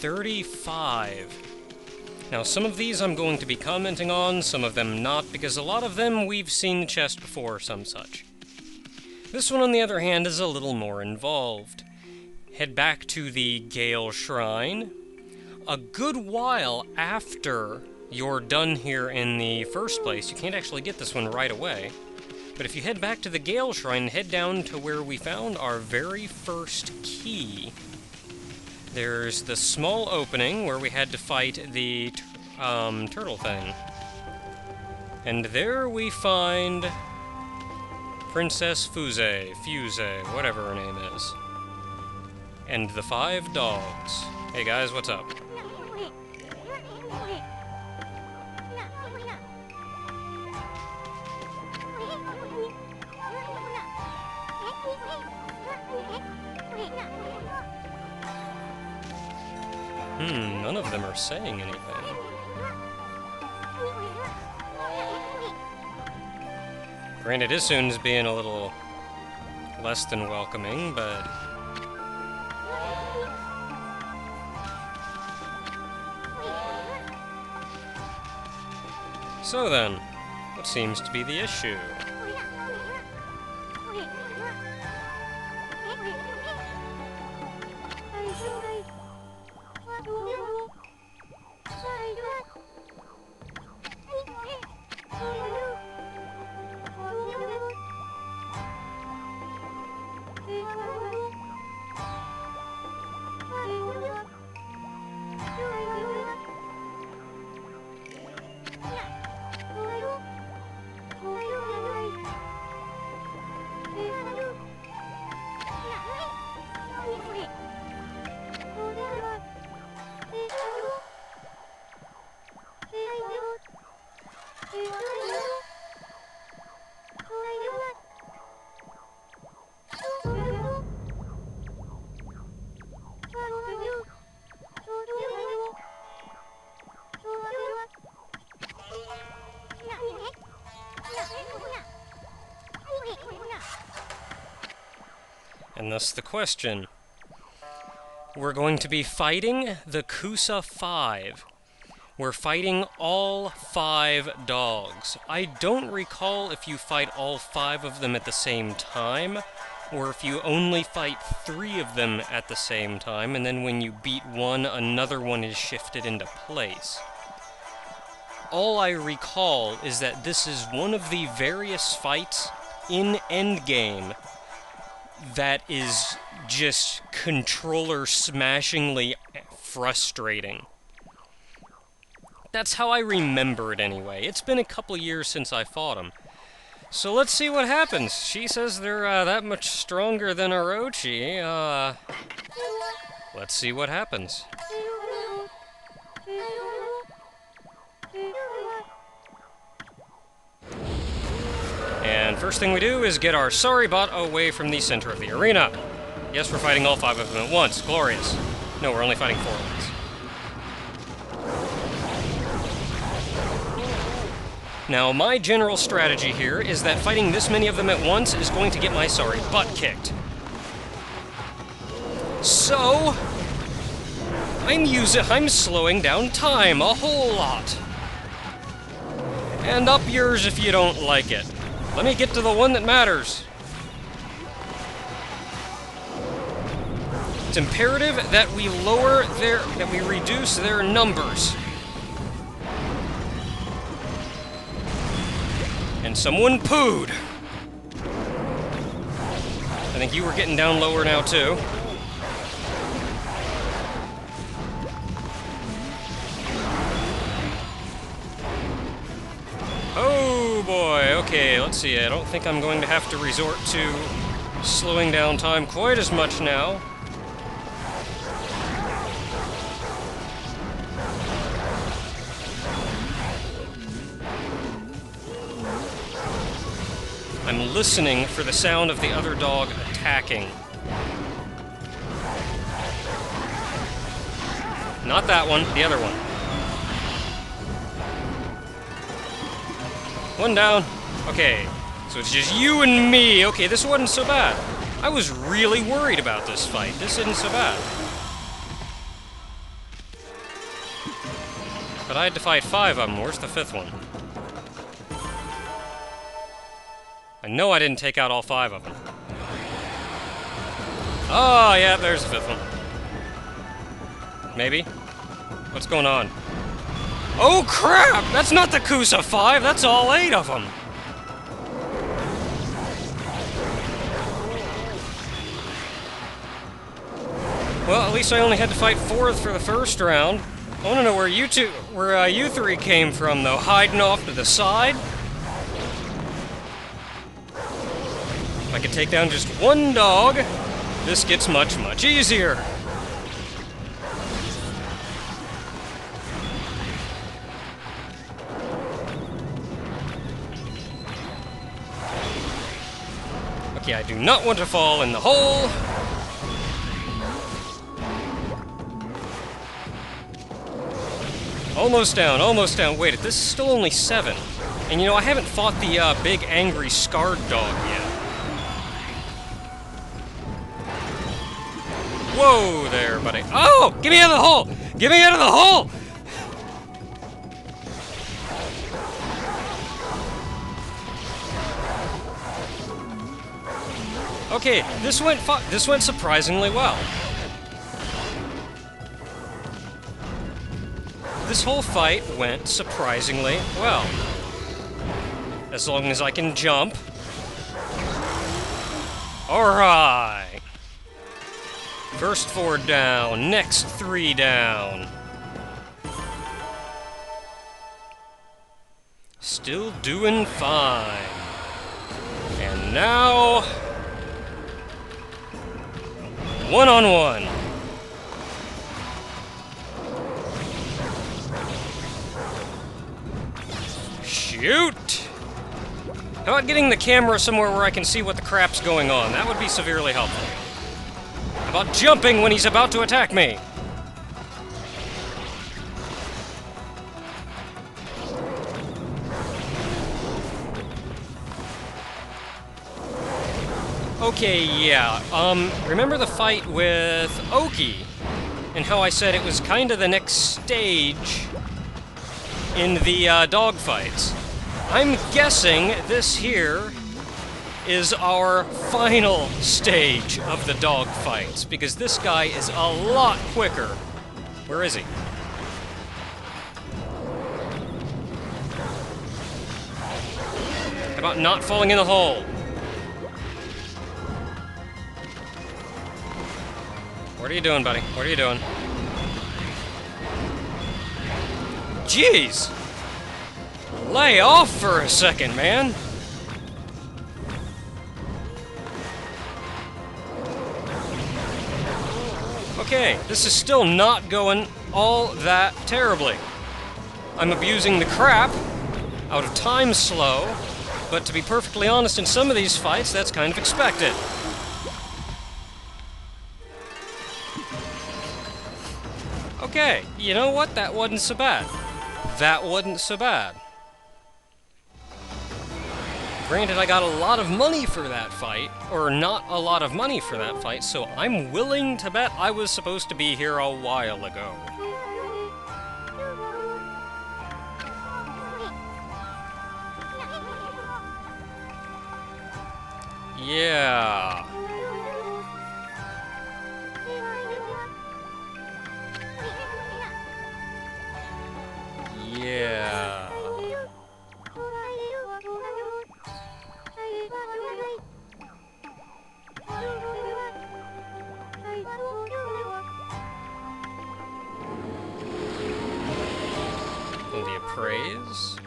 35. Now, some of these I'm going to be commenting on, some of them not, because a lot of them we've seen the chest before or some such. This one, on the other hand, is a little more involved. Head back to the Gale Shrine. A good while after you're done here in the first place, you can't actually get this one right away, but if you head back to the Gale Shrine, head down to where we found our very first key. There's the small opening where we had to fight the turtle thing. And there we find Princess Fuse, whatever her name is. And the 5 dogs. Hey guys, what's up? None of them are saying anything. Granted, this soon's being a little less than welcoming, but... So then, what seems to be the issue? And thus the question. We're going to be fighting the Kusa 5. We're fighting all 5 dogs. I don't recall if you fight all 5 of them at the same time, or if you only fight 3 of them at the same time, and then when you beat one, another one is shifted into place. All I recall is that this is one of the various fights in Endgame that is just controller smashingly frustrating. That's how I remember it anyway. It's been a couple years since I fought him. So let's see what happens. She says they're that much stronger than Orochi. Let's see what happens. And first thing we do is get our sorry bot away from the center of the arena. Yes, we're fighting all 5 of them at once. Glorious. No, we're only fighting 4 at once. Now, my general strategy here is that fighting this many of them at once is going to get my sorry butt kicked. So, I'm slowing down time a whole lot. And up yours if you don't like it. Let me get to the one that matters. It's imperative that we reduce their numbers. And someone pooed. I think you were getting down lower now too. Oh boy, okay, let's see. I don't think I'm going to have to resort to slowing down time quite as much now. I'm listening for the sound of the other dog attacking. Not that one, the other one. One down. Okay, so it's just you and me. Okay, this wasn't so bad. I was really worried about this fight. This isn't so bad. But I had to fight 5 of them. Where's the 5th one? I know I didn't take out all 5 of them. Oh, yeah, there's the 5th one. Maybe? What's going on? Oh, crap! That's not the Kusa 5, that's all 8 of them! Well, at least I only had to fight 4th for the first round. I want to know where you three came from, though. Hiding off to the side? If I could take down just one dog, this gets much, much easier. Okay, I do not want to fall in the hole. Almost down, almost down. Wait, this is still only 7. And you know, I haven't fought the big angry scarred dog yet. Whoa there, buddy. Oh! Get me out of the hole! Get me out of the hole! Okay, this went surprisingly well. This whole fight went surprisingly well. As long as I can jump. Alright! First 4 down, next 3 down. Still doing fine. And now... one-on-one. Shoot! How about getting the camera somewhere where I can see what the crap's going on? That would be severely helpful. How about jumping when he's about to attack me? Okay, yeah. Remember the fight with Oki? And how I said it was kind of the next stage in the dogfights. I'm guessing this here is our final stage of the dogfights, because this guy is a lot quicker. Where is he? How about not falling in the hole? What are you doing, buddy? What are you doing? Jeez! Lay off for a second, man! Okay, this is still not going all that terribly. I'm abusing the crap out of time slow, but to be perfectly honest, in some of these fights, that's kind of expected. Okay, you know what? That wasn't so bad. That wasn't so bad. Granted, I got a lot of money for that fight, or not a lot of money for that fight, so I'm willing to bet I was supposed to be here a while ago. Yeah. Yeah. The appraise.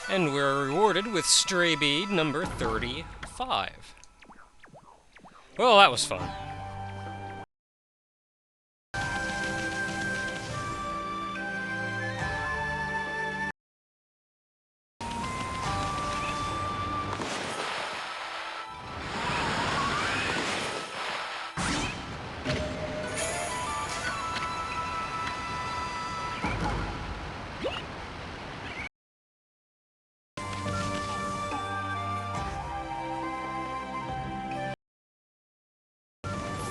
And we're rewarded with stray bead number 35. Well, that was fun.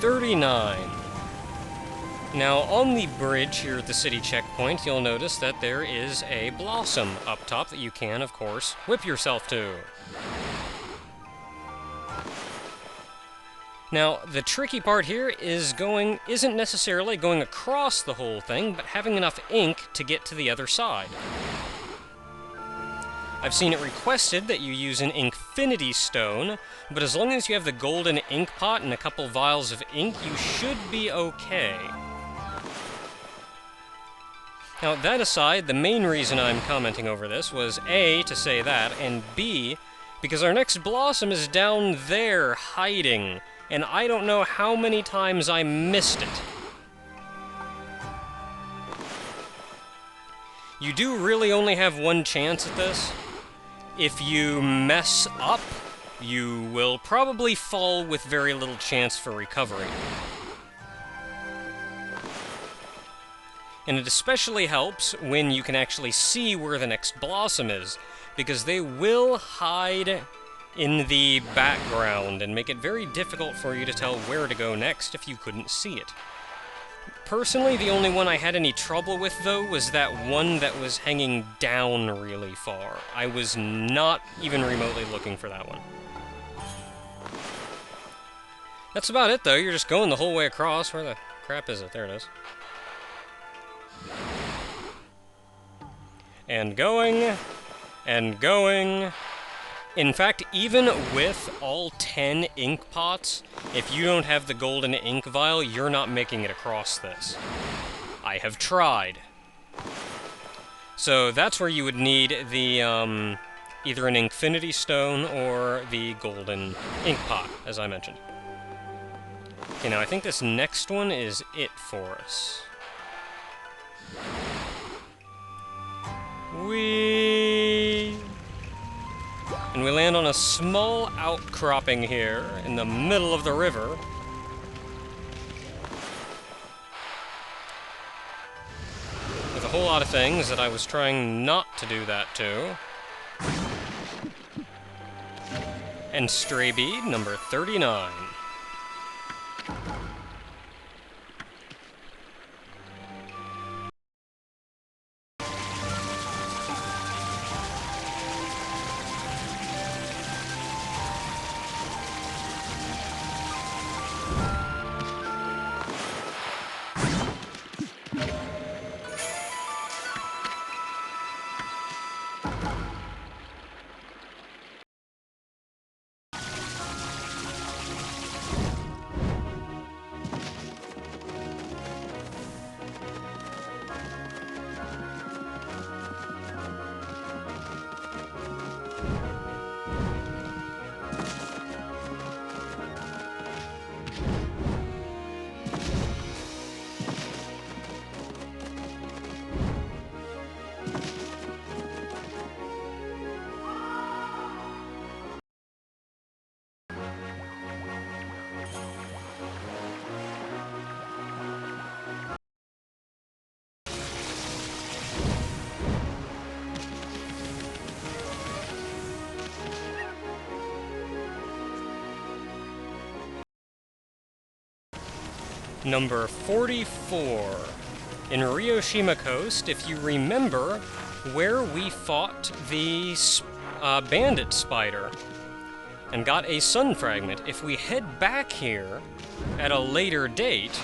$39. Now, on the bridge here at the city checkpoint, you'll notice that there is a blossom up top that you can, of course, whip yourself to. Now, the tricky part here isn't necessarily going across the whole thing, but having enough ink to get to the other side. I've seen it requested that you use an Infinity Stone, but as long as you have the golden ink pot and a couple vials of ink, you should be okay. Now, that aside, the main reason I'm commenting over this was A, to say that, and B, because our next blossom is down there, hiding, and I don't know how many times I missed it. You do really only have one chance at this. If you mess up, you will probably fall with very little chance for recovery. And it especially helps when you can actually see where the next blossom is, because they will hide in the background and make it very difficult for you to tell where to go next if you couldn't see it. Personally, the only one I had any trouble with, though, was that one that was hanging down really far. I was not even remotely looking for that one. That's about it, though. You're just going the whole way across. Where the crap is it? There it is. And going, and going. In fact, even with all 10 ink pots, if you don't have the golden ink vial, you're not making it across this. I have tried. So that's where you would need the, either an Infinity Stone or the golden ink pot, as I mentioned. Okay, now I think this next one is it for us. Whee! And we land on a small outcropping here in the middle of the river. With a whole lot of things that I was trying not to do that to. And stray bead number 39. Number 44. In Ryoshima Coast, if you remember where we fought the bandit spider and got a sun fragment, if we head back here at a later date,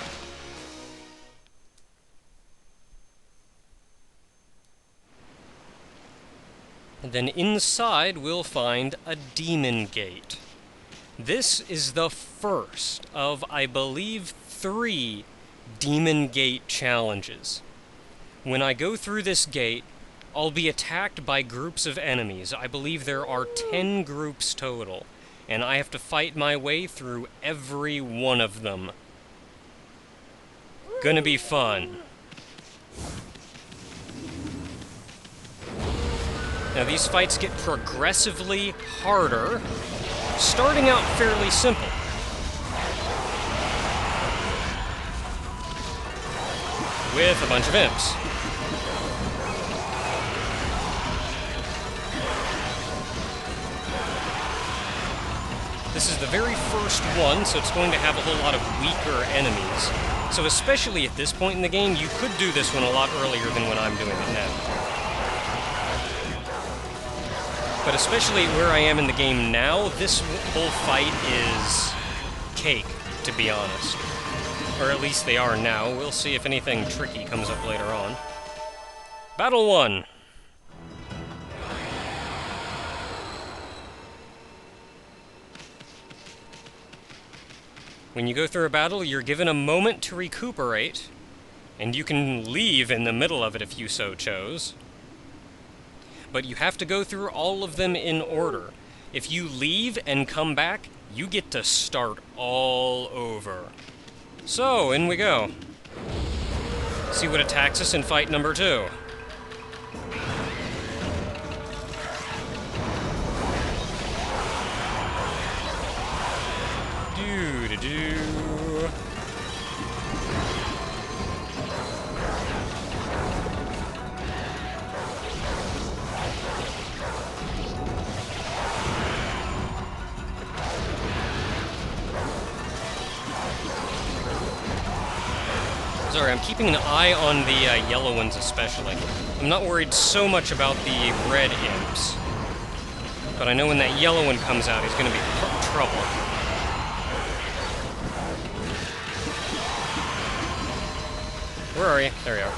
then inside we'll find a demon gate. This is the first of, I believe, 3 Demon Gate challenges. When I go through this gate, I'll be attacked by groups of enemies. I believe there are 10 groups total, and I have to fight my way through every one of them. Gonna be fun. Now these fights get progressively harder, starting out fairly simple. With a bunch of imps. This is the very first one, so it's going to have a whole lot of weaker enemies. So especially at this point in the game, you could do this one a lot earlier than when I'm doing it now. But especially where I am in the game now, this whole fight is cake, to be honest. Or at least they are now. We'll see if anything tricky comes up later on. Battle 1. When you go through a battle, you're given a moment to recuperate, and you can leave in the middle of it if you so chose. But you have to go through all of them in order. If you leave and come back, you get to start all over. So, in we go. See what attacks us in fight number 2. Do-do-do. Sorry, I'm keeping an eye on the yellow ones especially. I'm not worried so much about the red imps. But I know when that yellow one comes out, he's going to be trouble. Where are you? There you are.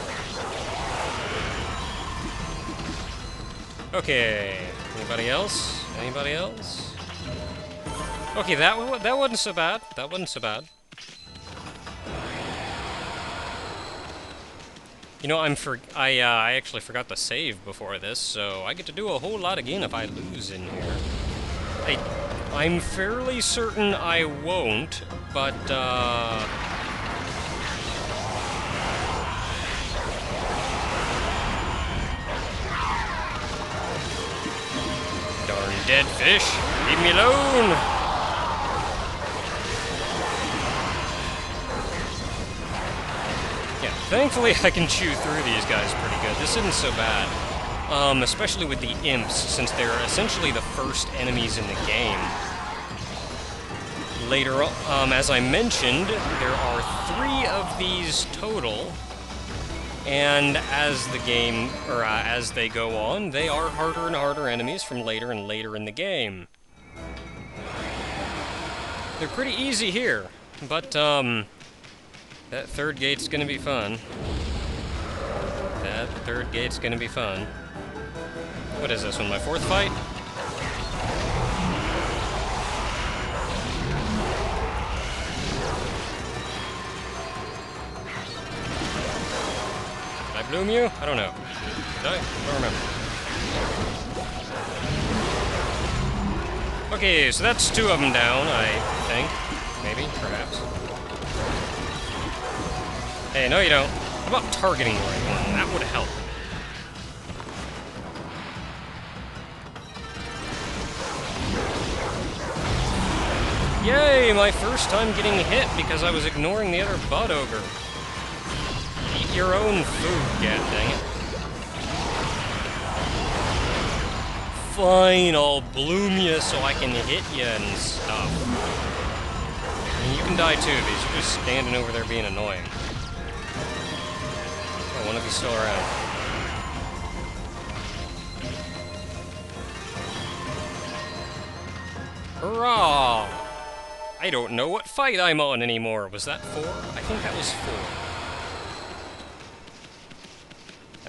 Okay. Anybody else? Anybody else? Okay, that wasn't so bad. That wasn't so bad. You know, I actually forgot to save before this, so I get to do a whole lot again if I lose in here. I'm fairly certain I won't, but darn dead fish, leave me alone! Thankfully, I can chew through these guys pretty good. This isn't so bad. Especially with the imps, since they're essentially the first enemies in the game. Later on, as I mentioned, there are 3 of these total. And as the game, or as they go on, they are harder and harder enemies from later and later in the game. They're pretty easy here, but, that third gate's gonna be fun. That third gate's gonna be fun. What is this one, my 4th fight? Did I bloom you? I don't know. Did I? I don't remember. Okay, so that's 2 of them down, I think. Maybe, perhaps. Hey, no you don't. How about targeting the right one? That would help. Yay! My first time getting hit because I was ignoring the other butt ogre. Eat your own food, god dang it. Fine, I'll bloom you so I can hit you and stuff. And you can die too, because you're just standing over there being annoying. Oh, one of you's still around. Hurrah! I don't know what fight I'm on anymore. Was that 4? I think that was 4.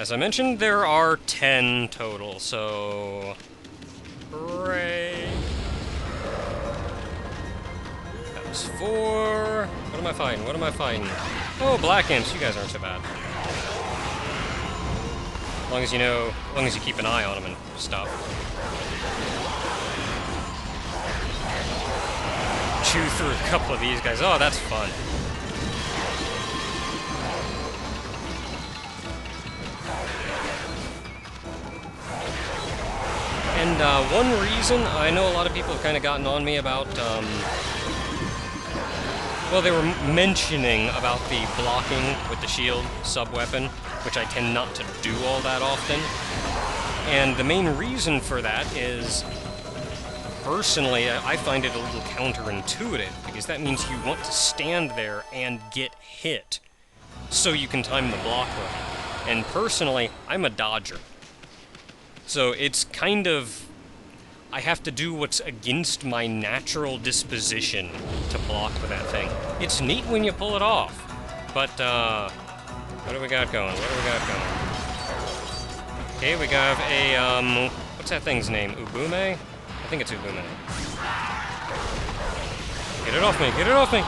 As I mentioned, there are 10 total, so... Hooray! That was 4... What am I fighting? What am I fighting? Oh, black imps. You guys aren't so bad. As long as you know, as long as you keep an eye on them and stuff. Chew through a couple of these guys. Oh, that's fun. And one reason, I know a lot of people have kind of gotten on me about, well, they were mentioning about the blocking with the shield sub-weapon, which I tend not to do all that often. And the main reason for that is personally, I find it a little counterintuitive, because that means you want to stand there and get hit, so you can time the block right. And personally, I'm a dodger. So it's kind of... I have to do what's against my natural disposition to block with that thing. It's neat when you pull it off, but, what do we got going? Okay, we got a, what's that thing's name? Ubume? I think it's Ubume. Get it off me! Get it off me!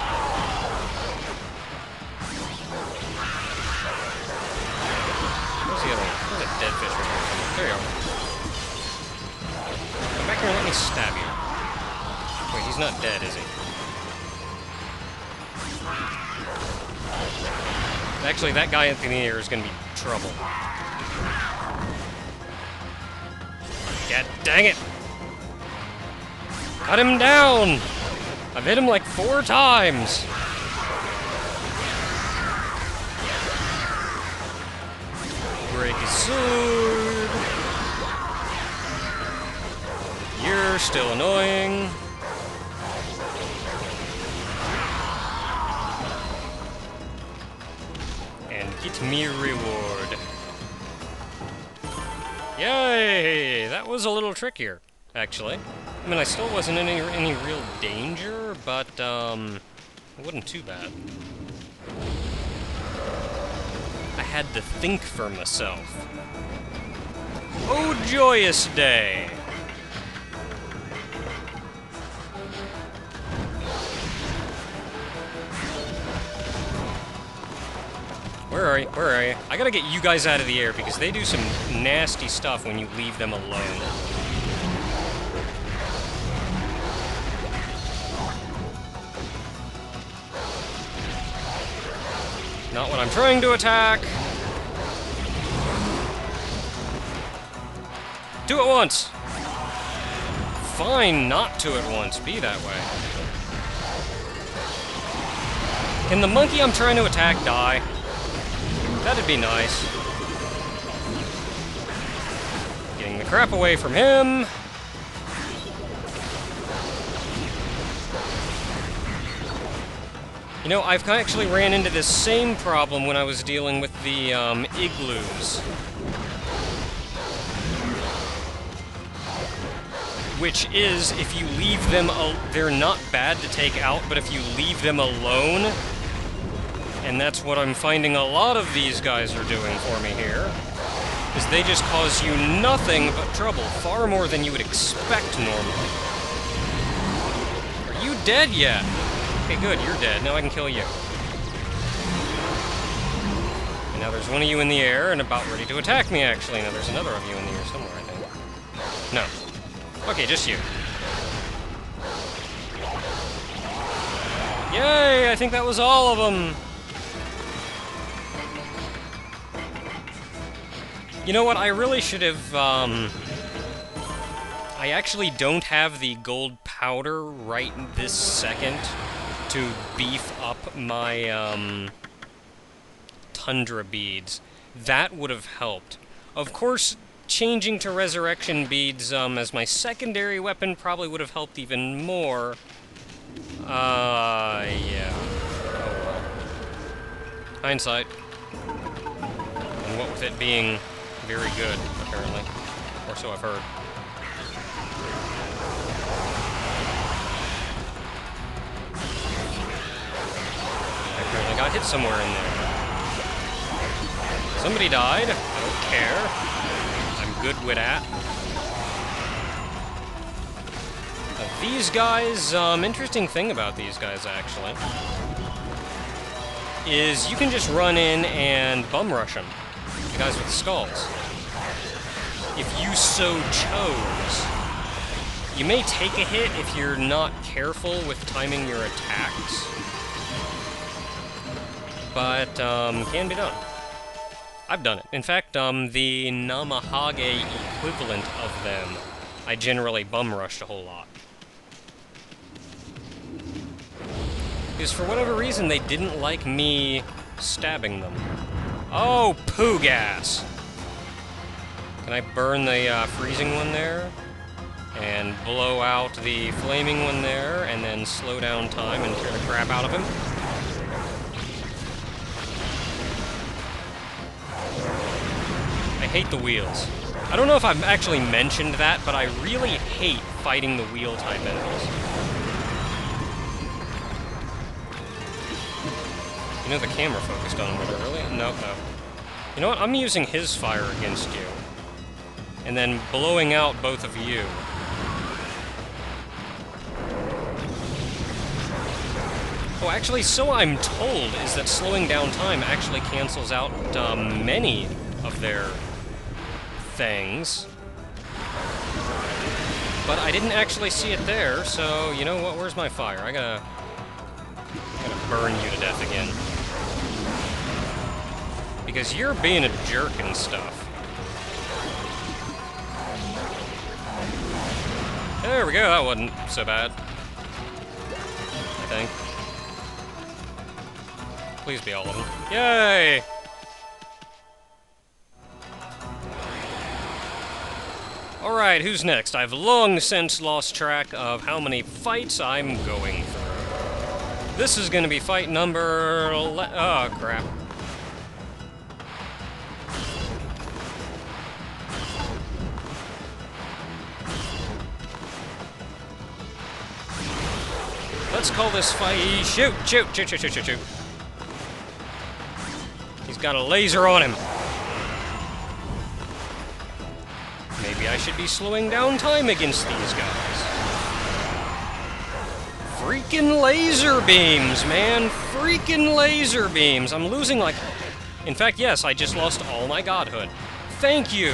Where's the other one? There's a dead fish right here. There you are. Come back here and let me stab you. Wait, he's not dead, is he? Actually, that guy up in the air is going to be trouble. God dang it! Cut him down! I've hit him like 4 times! Break his sword! You're still annoying. And get me a reward. Yay! That was a little trickier, actually. I mean, I still wasn't in any real danger, but, it wasn't too bad. I had to think for myself. Oh, joyous day! Where are you? Where are you? I gotta get you guys out of the air, because they do some nasty stuff when you leave them alone. Not when I'm trying to attack! Do it once! Fine not to at once, be that way. Can the monkey I'm trying to attack die? That'd be nice. Getting the crap away from him. You know, I've actually ran into this same problem when I was dealing with the igloos. Which is, if you leave them, they're not bad to take out, but if you leave them alone, and that's what I'm finding a lot of these guys are doing for me here, is they just cause you nothing but trouble, far more than you would expect normally. Are you dead yet? Okay, good, you're dead. Now I can kill you. And now there's one of you in the air and about ready to attack me, actually. Now there's another of you in the air somewhere, I think. No. Okay, just you. Yay! I think that was all of them! You know what, I really should have, I actually don't have the gold powder right this second to beef up my, tundra beads. That would have helped. Of course, changing to resurrection beads, as my secondary weapon probably would have helped even more. Yeah. Oh well. Hindsight. And what with it being very good, apparently. Or so I've heard. I apparently got hit somewhere in there. Somebody died. I don't care. I'm good with that. These guys, interesting thing about these guys, actually, is you can just run in and bum rush them. The guys with the skulls. If you so chose. You may take a hit if you're not careful with timing your attacks. But, can be done. I've done it. In fact, the Namahage equivalent of them, I generally bum rushed a whole lot. Because for whatever reason, they didn't like me stabbing them. Oh, poo gas! Can I burn the freezing one there? and blow out the flaming one there, and then slow down time and tear the crap out of him. I hate the wheels. I don't know if I've actually mentioned that, but I really hate fighting the wheel-type enemies. You know, the camera focused on him, but really? No. You know what? I'm using his fire against you. And then blowing out both of you. Oh, actually, so I'm told, is that slowing down time actually cancels out many of their things. But I didn't actually see it there, so you know what? Where's my fire? I gotta burn you to death again. Because you're being a jerk and stuff. There we go, that wasn't so bad. I think. Please be all of them. Yay! Alright, who's next? I've long since lost track of how many fights I'm going through. This is gonna be fight number... oh, crap. Let's call this fight... Shoot! He's got a laser on him. Maybe I should be slowing down time against these guys. Freaking laser beams, man! Freaking laser beams! I'm losing like... In fact, yes, I just lost all my godhood. Thank you!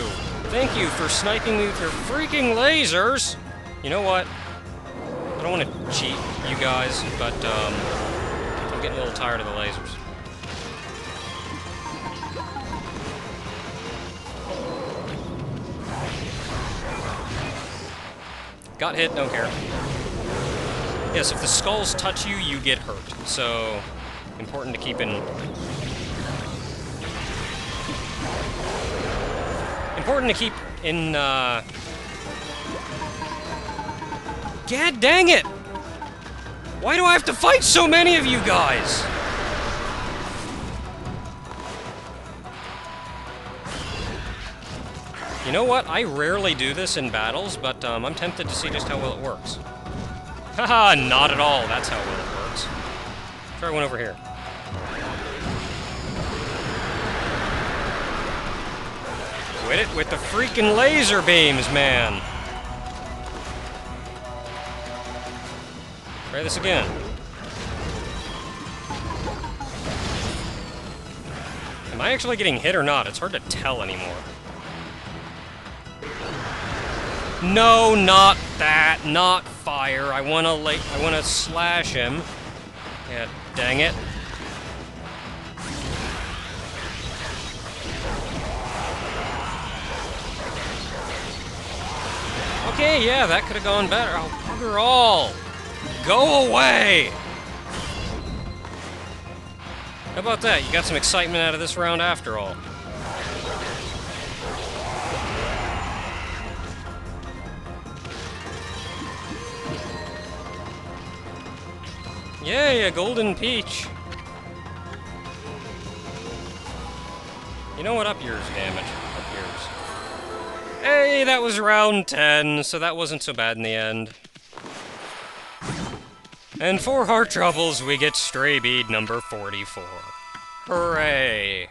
Thank you for sniping me with your freaking lasers! You know what? I don't want to cheat you guys, but I'm getting a little tired of the lasers. Got hit, don't care. Yes, if the skulls touch you, you get hurt. So, important to keep in... Important to keep in, God dang it! Why do I have to fight so many of you guys? You know what? I rarely do this in battles, but I'm tempted to see just how well it works. Haha, not at all. That's how well it works. Try one over here. Quit it with the freaking laser beams, man! Try this again. Am I actually getting hit or not? It's hard to tell anymore. No, not that. Not fire. I wanna slash him. Yeah, dang it. Okay, yeah, that could have gone better. Oh, bugger all. Go away! How about that? You got some excitement out of this round after all. Yay, a golden peach! You know what? Up yours, damage. Up yours. Hey, that was round 10, so that wasn't so bad in the end. And for our troubles, we get stray bead number 44. Hooray!